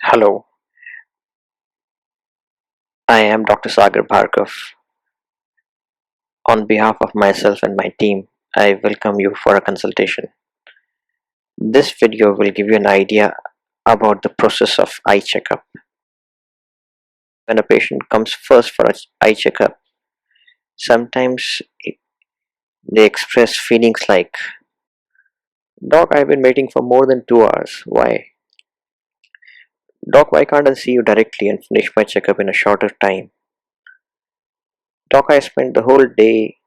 Hello, I am Dr. Sagar Bhargav. On behalf of myself and my team, I welcome you for a consultation. This video will give you an idea about the process of eye checkup. When a patient comes first for an eye checkup, sometimes they express feelings like, Doc, I've been waiting for more than 2 hours. Why? Doc, why can't I see you directly and finish my checkup in a shorter time? Doc, I spent the whole day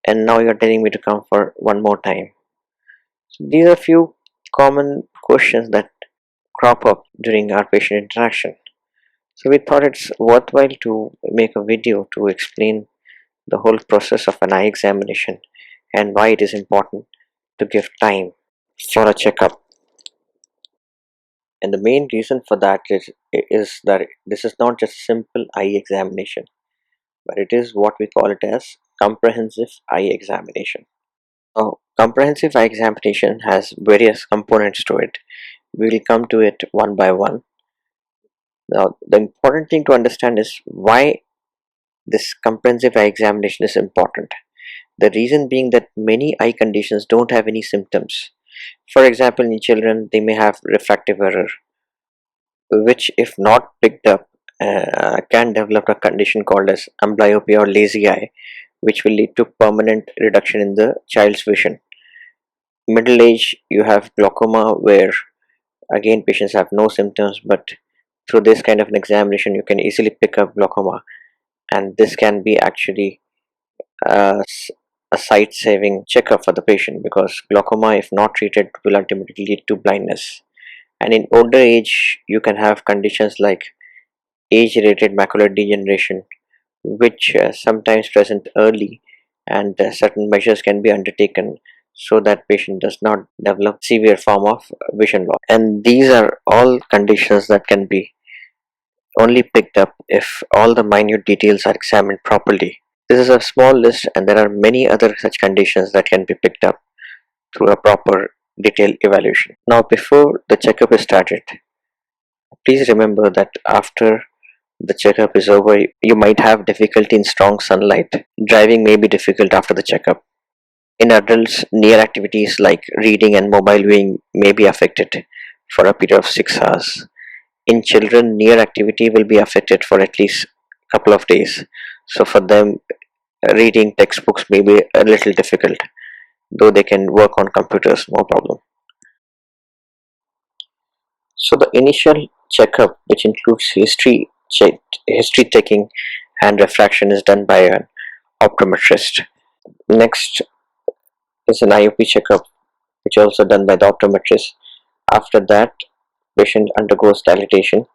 and now you're telling me to come for one more time. So these are few common questions that crop up during our patient interaction. So we thought it's worthwhile to make a video to explain the whole process of an eye examination and why it is important to give time for a checkup. And the main reason for that is that this is not just simple eye examination, but it is what we call it as comprehensive eye examination. Now, comprehensive eye examination has various components to it. We will come to it one by one. Now, the important thing to understand is why this comprehensive eye examination is important. The reason being that many eye conditions don't have any symptoms. For example, in children, they may have refractive error, which, if not picked up, can develop a condition called as amblyopia or lazy eye, which will lead to permanent reduction in the child's vision. Middle age, you have glaucoma, where again patients have no symptoms, but through this kind of an examination, you can easily pick up glaucoma, and this can be actually uh, a sight-saving checkup for the patient, because glaucoma, if not treated, will ultimately lead to blindness. And in older age, you can have conditions like age-related macular degeneration, which sometimes present early, and certain measures can be undertaken so that patient does not develop severe form of vision loss. And these are all conditions that can be only picked up if all the minute details are examined properly. This is a small list, and there are many other such conditions that can be picked up through a proper detailed evaluation. Now, before the checkup is started, please remember that after the checkup is over, you might have difficulty in strong sunlight. Driving may be difficult after the checkup. In adults, near activities like reading and mobile viewing may be affected for a period of 6 hours. In children, near activity will be affected for at least a couple of days. So for them, reading textbooks may be a little difficult, though they can work on computers, no problem. So the initial checkup, which includes history taking and refraction, is done by an optometrist. Next is an IOP checkup, which is also done by the optometrist. After that, patient undergoes dilatation,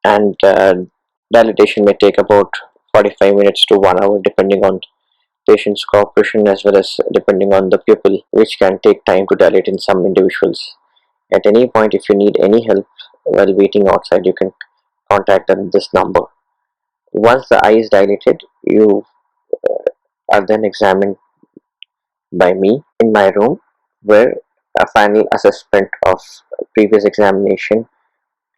and dilatation may take about 45 minutes to 1 hour, depending on patient's cooperation as well as depending on the pupil, which can take time to dilate in some individuals. At any point, if you need any help while waiting outside, you can contact them this number. Once the eye is dilated, you are then examined by me in my room, where a final assessment of previous examination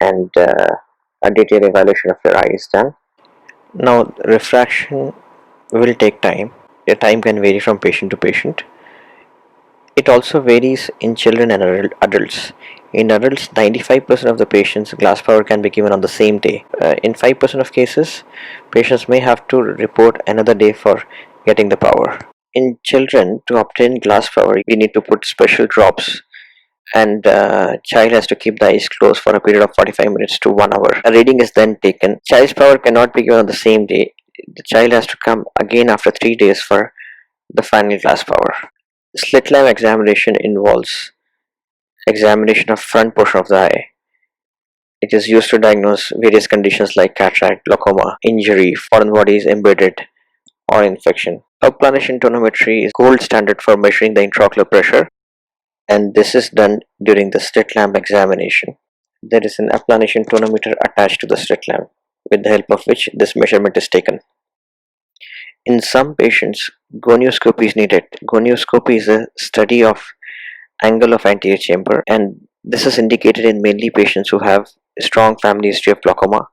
and a detailed evaluation of your eye is done. Now, refraction will take time. The time can vary from patient to patient. It also varies in children and adults. In adults, 95% of the patients' glass power can be given on the same day. In 5% of cases, patients may have to report another day for getting the power. In children, to obtain glass power, we need to put special drops, and child has to keep the eyes closed for a period of 45 minutes to 1 hour. A reading is then taken. Child's power cannot be given on the same day. The child has to come again after 3 days for the final glass power. Slit lamp examination involves examination of front portion of the eye. It is used to diagnose various conditions like cataract, glaucoma, injury, foreign bodies embedded, or infection. Applanation tonometry is gold standard for measuring the intraocular pressure, and this is done during the slit lamp examination. There is an applanation tonometer attached to the slit lamp, with the help of which this measurement is taken. In some patients, gonioscopy is needed. Gonioscopy is a study of angle of anterior chamber, and this is indicated in mainly patients who have strong family history of glaucoma.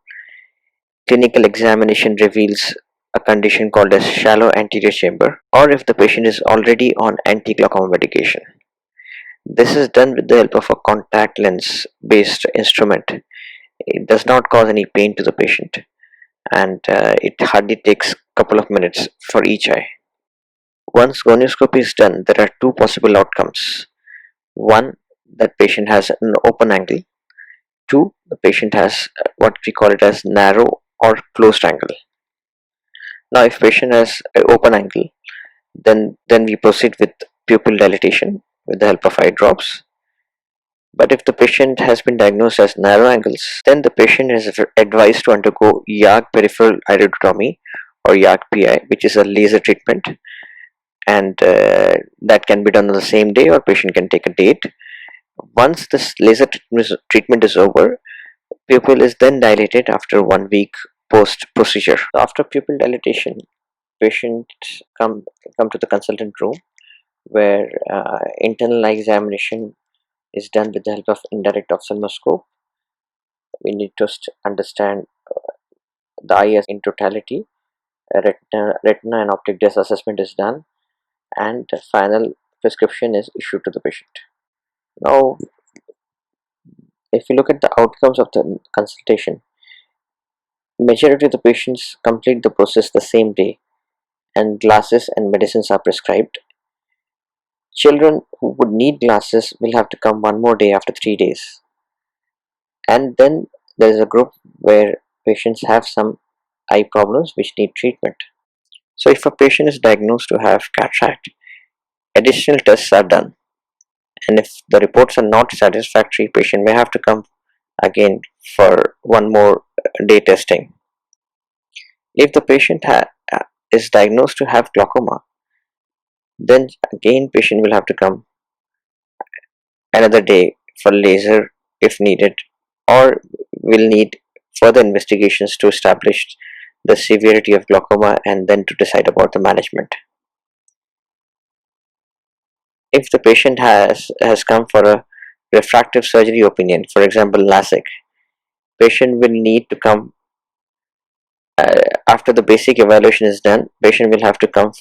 Clinical examination reveals a condition called as shallow anterior chamber, or if the patient is already on anti-glaucoma medication. This is done with the help of a contact lens based instrument. It does not cause any pain to the patient, and it hardly takes a couple of minutes for each eye. Once gonioscopy is done, there are two possible outcomes. One, that patient has an open angle. Two, the patient has what we call it as narrow or closed angle. Now, if patient has an open angle, then we proceed with pupil dilatation with the help of eye drops. But if the patient has been diagnosed as narrow angles, then the patient is advised to undergo YAG peripheral iridotomy or YAG PI, which is a laser treatment, and that can be done on the same day, or patient can take a date. Once this laser treatment is over, pupil is then dilated after 1 week post procedure. After pupil dilatation, patients come to the consultant room where internal eye examination is done with the help of indirect ophthalmoscope. We need to understand the eye as in totality. Retina and optic disc assessment is done, and the final prescription is issued to the patient. Now, if you look at the outcomes of the consultation, majority of the patients complete the process the same day, and glasses and medicines are prescribed. Children who would need glasses will have to come one more day after 3 days. And then there is a group where patients have some eye problems which need treatment. So if a patient is diagnosed to have cataract, additional tests are done. And if the reports are not satisfactory, patient may have to come again for one more day testing. If the patient is diagnosed to have glaucoma, then again patient will have to come another day for laser if needed, or will need further investigations to establish the severity of glaucoma and then to decide about the management. If the patient has come for a refractive surgery opinion, for example LASIK, patient will need to come after the basic evaluation is done. Patient will have to come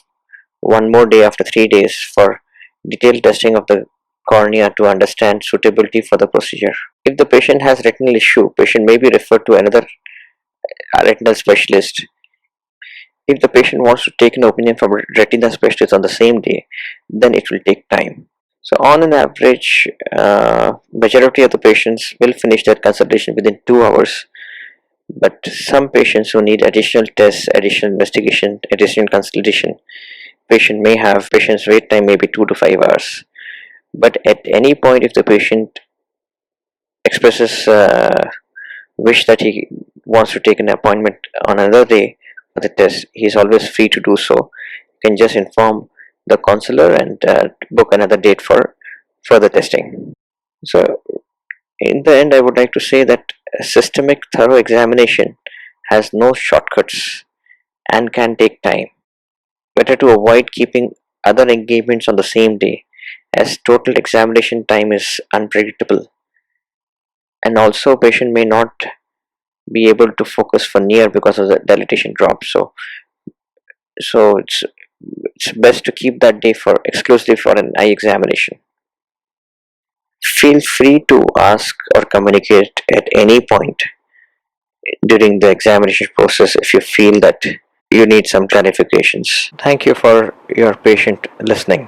one more day after 3 days for detailed testing of the cornea to understand suitability for the procedure. If the patient has retinal issue, patient may be referred to another retinal specialist. If the patient wants to take an opinion from a retina specialist on the same day, then it will take time. So on an average, majority of the patients will finish their consultation within 2 hours. But some patients who need additional tests, additional investigation, additional consultation, patient's wait time may be 2 to 5 hours. But at any point, if the patient expresses wish that he wants to take an appointment on another day for the test, he is always free to do so. You can just inform the counselor and book another date for further testing. So in the end, I would like to say that a systemic thorough examination has no shortcuts and can take time. Better to avoid keeping other engagements on the same day, as total examination time is unpredictable, and also patient may not be able to focus for near because of the dilatation drop. So it's best to keep that day for exclusively for an eye examination. Feel free to ask or communicate at any point during the examination process if you feel that you need some clarifications. Thank you for your patient listening.